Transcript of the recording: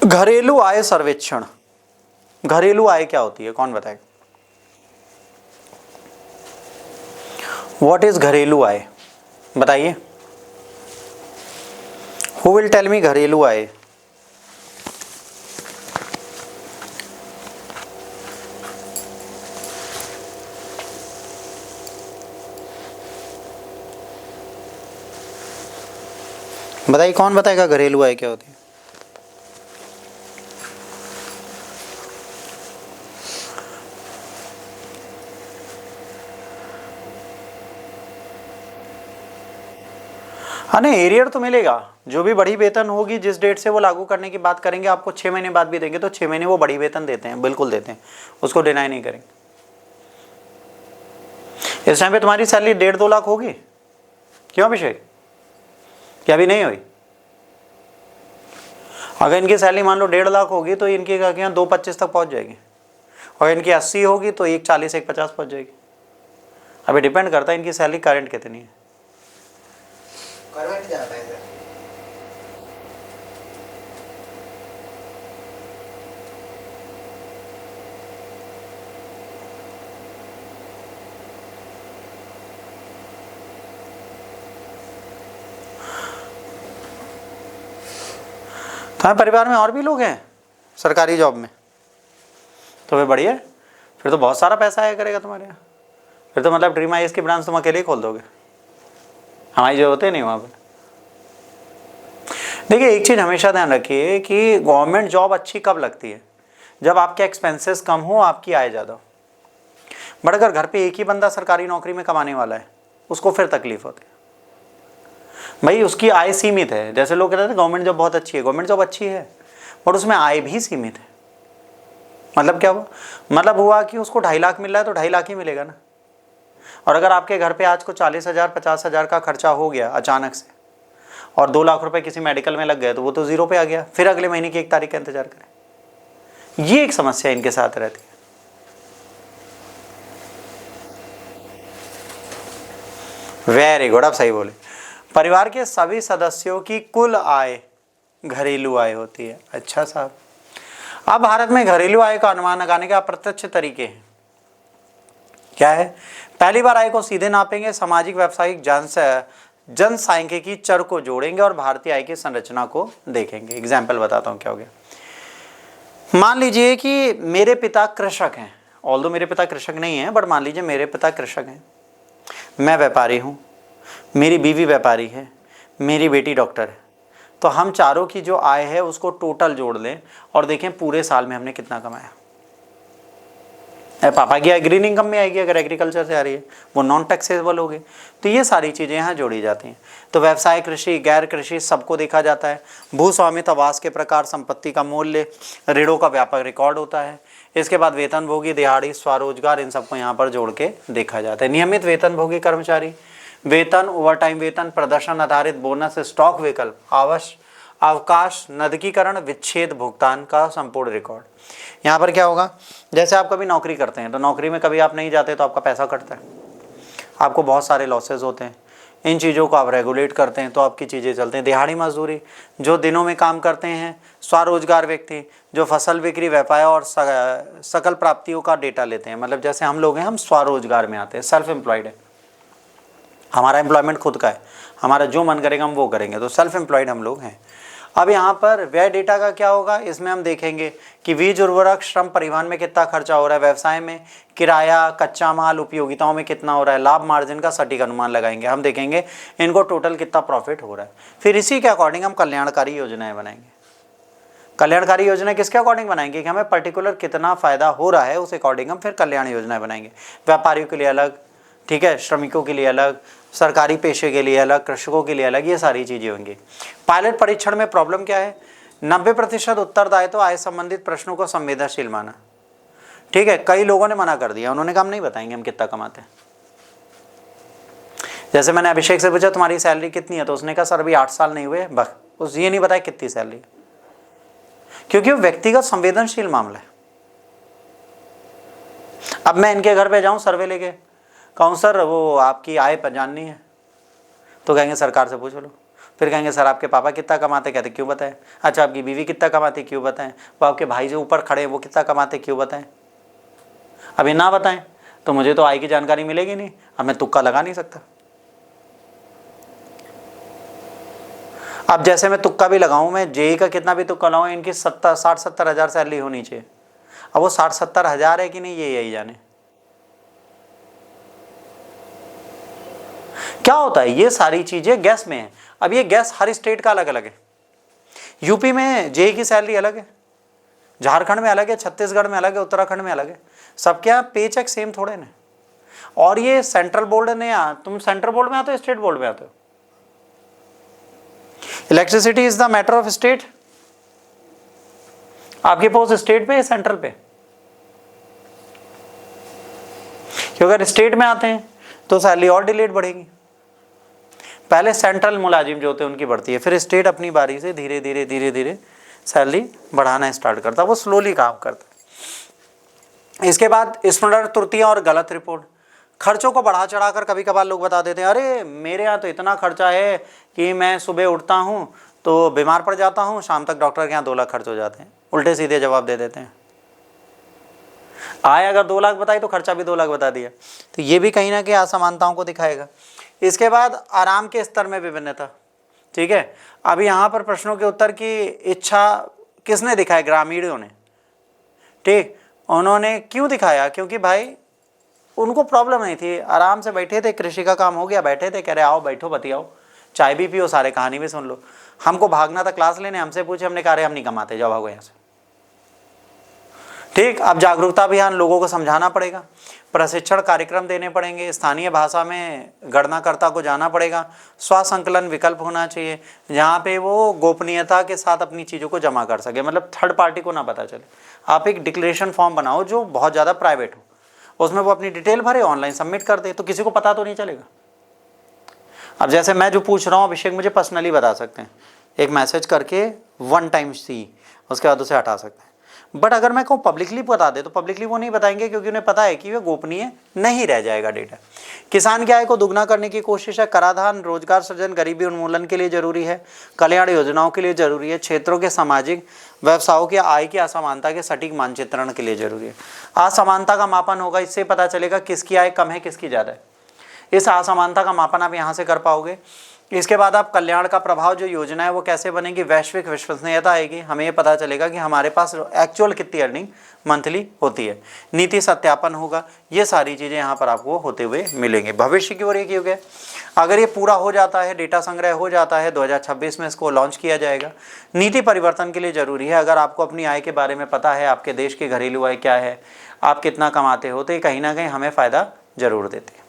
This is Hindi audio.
घरेलू आय सर्वेक्षण, घरेलू आय क्या होती है, कौन बताएगा? व्हाट इज घरेलू आय, बताइए। हु विल टेल मी घरेलू आय? बताइए, कौन बताएगा घरेलू आय क्या होती है? हाँ नहीं, एरियर तो मिलेगा। जो भी बढ़ी वेतन होगी जिस डेट से वो लागू करने की बात करेंगे, आपको 6 महीने बाद भी देंगे तो 6 महीने वो बढ़ी वेतन देते हैं, बिल्कुल देते हैं, उसको डिनाई नहीं करेंगे। इस टाइम पे तुम्हारी सैलरी 1.5-2 लाख होगी, क्यों अभिषेक? क्या अभी नहीं हुई? अगर इनकी सैलरी मान लो 1.5 लाख होगी तो इनकी क्या 2.25 तक पहुंच जाएगी, और इनकी 80 होगी तो 1.40 1.50 पहुंच जाएगी। अभी डिपेंड करता है इनकी सैलरी करंट कितनी है। करंट जाता है सर। तुम्हारे परिवार में और भी लोग हैं सरकारी जॉब में? तो फिर बढ़िया, फिर तो बहुत सारा पैसा आया करेगा तुम्हारे यहाँ। फिर तो मतलब ड्रीम आईएएस की ब्रांच तुम अकेले ही खोल दोगे, हमारी जरूरत ही नहीं वहाँ पर। देखिए, एक चीज़ हमेशा ध्यान रखिए कि गवर्नमेंट जॉब अच्छी कब लगती है? जब आपके एक्सपेंसेस कम हो, आपकी आय ज़्यादा हो। बट अगर घर पे एक ही बंदा सरकारी नौकरी में कमाने वाला है, उसको फिर तकलीफ होती है। भाई उसकी आय सीमित है। जैसे लोग कहते थे गवर्नमेंट जॉब बहुत अच्छी है, गवर्नमेंट जॉब अच्छी है बट उसमें आय भी सीमित है। मतलब क्या हुआ? मतलब हुआ कि उसको 2.5 लाख मिल रहा है तो 2.5 लाख ही मिलेगा ना। और अगर आपके घर पे आज को 40,000 50,000 का खर्चा हो गया अचानक से, और 2 लाख रुपए किसी मेडिकल में लग गए, तो वो तो जीरो पे आ गया, फिर अगले महीने की 1 तारीख का इंतजार करें। ये एक समस्या इनके साथ रहती है। वेरी गुड, आप सही बोले। परिवार के सभी सदस्यों की कुल आय घरेलू आय होती है। अच्छा साहब, अब भारत में घरेलू आय का अनुमान लगाने के अप्रत्यक्ष तरीके हैं। क्या है? पहली बार आय को सीधे नापेंगे, सामाजिक व्यावसायिक जनसांख्यिकी चर को जोड़ेंगे और भारतीय आय की संरचना को देखेंगे। एग्जाम्पल बताता हूं क्या हो गया। मान लीजिए कि मेरे पिता कृषक हैं, ऑल्दो मेरे पिता कृषक नहीं है, बट मान लीजिए मेरे पिता कृषक हैं, मैं व्यापारी हूँ, मेरी बीवी व्यापारी है, मेरी बेटी डॉक्टर है। तो हम चारों की जो आय है उसको टोटल जोड़ लें और देखें पूरे साल में हमने कितना कमाया। पापा की आय ग्रीन इनकम में आएगी, अगर एग्रीकल्चर से आ रही है वो नॉन टैक्सेबल होगी। तो ये सारी चीज़ें यहाँ जोड़ी जाती हैं। तो व्यवसाय, कृषि, गैर कृषि सबको देखा जाता है। भूस्वामित्व, आवास के प्रकार, संपत्ति का मूल्य, ऋणों का व्यापक रिकॉर्ड होता है। इसके बाद वेतनभोगी, दिहाड़ी, स्वरोजगार, इन सबको यहाँ पर जोड़ के देखा जाता है। नियमित वेतनभोगी कर्मचारी, वेतन, ओवरटाइम वेतन, प्रदर्शन आधारित बोनस, स्टॉक विकल्प, अवकाश, नदकीकरण, विच्छेद, भुगतान का संपूर्ण रिकॉर्ड। यहाँ पर क्या होगा, जैसे आप कभी नौकरी करते हैं तो नौकरी में कभी आप नहीं जाते तो आपका पैसा कटता है, आपको बहुत सारे लॉसेस होते हैं। इन चीज़ों को आप रेगुलेट करते हैं तो आपकी चीज़ें चलते हैं। दिहाड़ी मजदूरी, जो दिनों में काम करते हैं। स्वरोजगार व्यक्ति, जो फसल बिक्री, व्यापार और सकल प्राप्तियों का डेटा लेते हैं। मतलब जैसे हम लोग हैं, हम स्वरोजगार में आते हैं, सेल्फ एम्प्लॉयड है, हमारा एम्प्लॉयमेंट खुद का है, हमारा जो मन करेगा हम वो करेंगे, तो सेल्फ एम्प्लॉयड हम लोग हैं। अब यहाँ पर व्यय डेटा का क्या होगा, इसमें हम देखेंगे कि बीज, उर्वरक, श्रम, परिवहन में कितना खर्चा हो रहा है, व्यवसाय में किराया, कच्चा माल, उपयोगिताओं में कितना हो रहा है, लाभ मार्जिन का सटीक अनुमान लगाएंगे। हम देखेंगे इनको टोटल कितना प्रॉफिट हो रहा है। फिर इसी के अकॉर्डिंग हम कल्याणकारी योजनाएं बनाएंगे। कल्याणकारी योजना किसके अकॉर्डिंग बनाएंगे कि हमें पर्टिकुलर कितना फायदा हो रहा है, उस अकॉर्डिंग हम फिर कल्याण योजनाएं बनाएंगे। व्यापारियों के लिए अलग, ठीक है, श्रमिकों के लिए अलग, सरकारी पेशे के लिए अलग, कृषकों के लिए अलग, ये सारी चीज़ें होंगी। पायलट परीक्षण में प्रॉब्लम क्या है, 90% उत्तरदायित्व आय संबंधित प्रश्नों को संवेदनशील माना। ठीक है, कई लोगों ने मना कर दिया, उन्होंने कहा हम नहीं बताएंगे हम कितना कमाते हैं। जैसे मैंने अभिषेक से पूछा तुम्हारी सैलरी कितनी है, तो उसने कहा सर अभी 8 साल नहीं हुए, बस उस ये नहीं बताया कितनी सैलरी है, क्योंकि वो व्यक्तिगत संवेदनशील मामला है। अब मैं इनके घर पे जाऊं सर्वे लेके, कहूँ सर वो आपकी आय जाननी है, तो कहेंगे सरकार से पूछ लो। फिर कहेंगे सर आपके पापा कितना कमाते, कहते क्यों बताएं। अच्छा आपकी बीवी कितना कमाती, क्यों बताएं। वो आपके भाई जो ऊपर खड़े हैं वो कितना कमाते, क्यों बताएं। अभी ना बताएं तो मुझे तो आय की जानकारी मिलेगी नहीं, अब मैं तुक्का लगा नहीं सकता। अब जैसे मैं तुक्का भी लगाऊं, मैं जेई का कितना भी तुक्का लगाऊं, इनकी 60-70 हज़ार सैलरी होनी चाहिए। अब वो 60-70 हज़ार है कि नहीं, ये यही जाने। क्या होता है, ये सारी चीजें गैस में है। अब ये गैस हर स्टेट का अलग अलग है। यूपी में जेई की सैलरी अलग है, झारखंड में अलग है, छत्तीसगढ़ में अलग है, उत्तराखंड में अलग है। सबके यहाँ पे चेक सेम थोड़े ना। और ये सेंट्रल बोर्ड ने, तुम सेंट्रल बोर्ड में आते हो, स्टेट बोर्ड में आते हो। Electricity is the matter of state. आपकी पोस्ट स्टेट पे है सेंट्रल पे? क्योंकि अगर स्टेट में आते हैं तो सैलरी और डिलेड बढ़ेगी। पहले सेंट्रल मुलाजिम जो होते हैं उनकी बढ़ती है, फिर स्टेट अपनी बारी से धीरे धीरे धीरे धीरे सैलरी बढ़ाना स्टार्ट करता है, वो स्लोली काम करता है। इसके बाद स्मरण त्रुटियां और गलत रिपोर्ट। खर्चों को बढ़ा चढ़ाकर कभी कभार लोग बता देते हैं, अरे मेरे यहाँ तो इतना खर्चा है कि मैं सुबह उठता हूँ तो बीमार पड़ जाता हूँ, शाम तक डॉक्टर के यहाँ 2 लाख खर्च हो जाते हैं। उल्टे सीधे जवाब दे देते हैं। आय अगर 2 लाख बताई तो खर्चा भी 2 लाख बता दिया। तो ये भी कहीं ना कहीं असमानताओं को दिखाएगा। इसके बाद आराम के स्तर में विभिन्नता। ठीक है, अभी यहाँ पर प्रश्नों के उत्तर की इच्छा किसने दिखाई, ग्रामीणों ने। ठीक, उन्होंने क्यों दिखाया, क्योंकि भाई उनको प्रॉब्लम नहीं थी, आराम से बैठे थे, कृषि का काम हो गया, बैठे थे, कह रहे आओ बैठो बतियाओ, चाय भी पियो, सारे कहानी भी सुन लो। हमको भागना था क्लास लेने, हमसे पूछे, हमने कहा हम नहीं कमाते, जाओ भागो यहाँ से। ठीक, अब जागरूकता अभियान, लोगों को समझाना पड़ेगा, प्रशिक्षण कार्यक्रम देने पड़ेंगे, स्थानीय भाषा में गणनाकर्ता को जाना पड़ेगा, स्वसंकलन विकल्प होना चाहिए जहाँ पे वो गोपनीयता के साथ अपनी चीज़ों को जमा कर सके, मतलब थर्ड पार्टी को ना पता चले। आप एक डिक्लेरेशन फॉर्म बनाओ जो बहुत ज़्यादा प्राइवेट हो, उसमें वो अपनी डिटेल भरे, ऑनलाइन सबमिट कर दे, तो किसी को पता तो नहीं चलेगा। अब जैसे मैं जो पूछ रहा हूँ, अभिषेक मुझे पर्सनली बता सकते हैं, एक मैसेज करके 1 टाइम सी, उसके बाद उसे हटा सकते हैं। बट अगर मैं कहूँ पब्लिकली बता दे, तो पब्लिकली वो नहीं बताएंगे, क्योंकि उन्हें पता है कि वे गोपनीय नहीं रह जाएगा डेटा। किसान की आय को दुगना करने की कोशिश है। कराधान रोजगार सृजन गरीबी उन्मूलन के लिए जरूरी है, कल्याण योजनाओं के लिए जरूरी है, क्षेत्रों के सामाजिक व्यवसायों की आय की असमानता के सटीक मानचित्रण के लिए जरूरी है। असमानता का मापन होगा, इससे पता चलेगा किसकी आय कम है, किसकी ज़्यादा है। इस असमानता का मापन आप यहाँ से कर पाओगे। इसके बाद आप कल्याण का प्रभाव, जो योजना है वो कैसे बनेगी, वैश्विक विश्वसनीयता आएगी, हमें ये पता चलेगा कि हमारे पास एक्चुअल कितनी अर्निंग मंथली होती है। नीति सत्यापन होगा, ये सारी चीज़ें यहाँ पर आपको होते हुए मिलेंगे। भविष्य की ओर एक युग है। अगर ये पूरा हो जाता है, डेटा संग्रह हो जाता है, 2026 में इसको लॉन्च किया जाएगा। नीति परिवर्तन के लिए ज़रूरी है, अगर आपको अपनी आय के बारे में पता है, आपके देश की घरेलू आय क्या है, आप कितना कमाते हो, तो ये कहीं ना कहीं हमें फ़ायदा ज़रूर देते हैं।